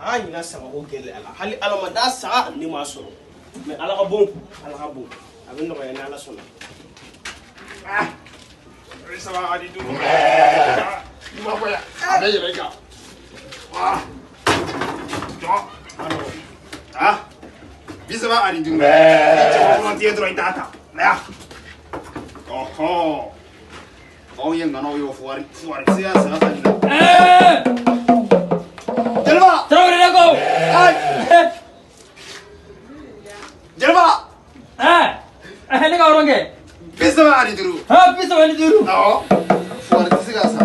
Ah, ina sama ko gele ala. Hali ala ma da sa ni ma soro. Mais ala ka bon, ala ka bon. Abin no ya ala sona. Ah. Ça va aller tout. Ni ma koya. Abe ye ga. Ah. Jo. Ah. Bisa ba ali tout. Jo ko tie dro itata. Ya. Oh. Oh yang ngano yo fuari sia sa sa ni. Jelma. Traore lego. Ai. Jelma. Lego orange. Bisa ba ali duru. Ha bisa wani duru. Oh. Fuari sia sa.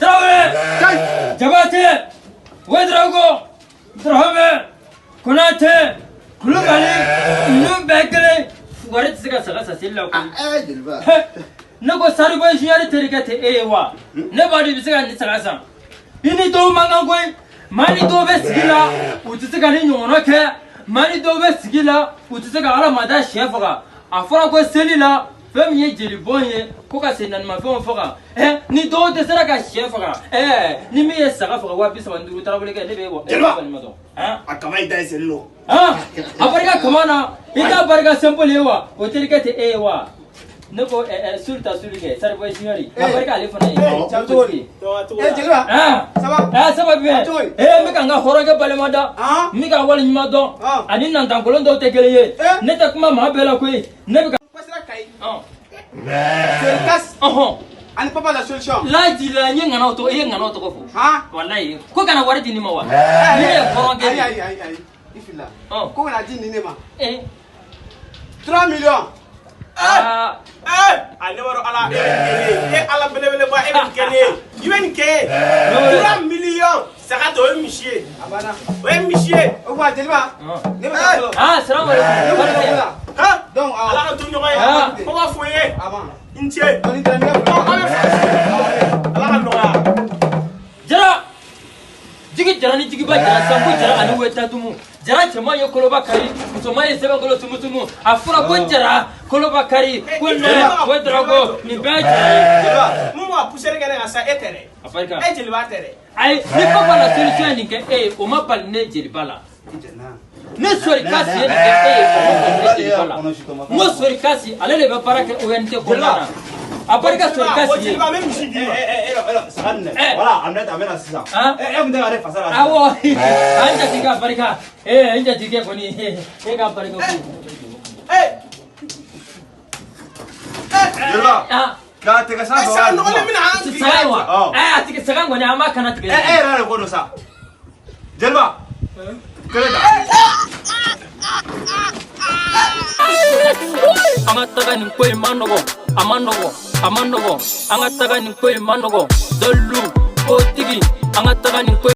Traore. Kai. Jabate. Wedrago. Drahame. Kunate. Kulubali. Numbekle. Fuari sia sa silla ko. Jelma. Nego sari boy jiyari terikate ewa. Ne badi bisiga ni sagasa. Ini do mangangwe. Mani do be sigila. Utisiga ni nyono ke. Mani do be sigila. Utisiga ala mada shefaga. Afora ko selila. Fem ye jeli bonye. Ko ka senan ma fem foga. Ni do de sera ka shefaga. Ni mi ye saga foga wa bisa banduru tarabule ke ne be wo. Akamai dai sello. Abarga kamana. Ita barga simple ewa. O terikate ewa. Neko sulta sulige sar boy signori abarka ale fana Chatori. Jelma. Ça va? Ça va bien. Mi kanga horoge balemada. Mi ka wali nyimado. Ani nan tan kolon do tegeleye. Ne ta kuma ma bela koy. Ne bi ka Pasra kai. Kas. Ani papa la solution. La di la nyenga na to ngana to ko fu. Wallahi ko kana wari di ni ma wa. Ni horoge. Ai. Ifila. Ko na di ni ne ma. 3 millions. Alebaro ala ala belebele ba kene yueni ke 3 millions saka to monsieur abana ouais monsieur o ba jelba ne ba salam alaikum donc ala ka to nyoya ko ba foye intie ala ka noya jara jigi jara ni jigi ba jara sambu jara ani weta tumu jara chama yo koloba kari musoma ye sebe kolo tumu afura ko jara koloba kari ko ne wedrago ni baje mu ma pousser gane asa etere aparka jelba tere ai ni ko bala solution ni ke o ma pal ne jelbala ne sori kasi ni ke o ma pal ne jelbala mo sori kasi ale le ba parake o ente ko na aparka sori kasi jelba même si di voilà amna ta mena sisa vous devez aller face à la awo anja tiga aparka anja tiga ko ni ga aparka ko jelba ka te ka sa ba no le mina Sawa. Tika sagang wani ama kana tika. Rara ko no sa. Jelba. Kaya Angataga ni kwe manogo, amanogo. Angataga ni kwe manogo, dolu, otigi. Angataga ni kwe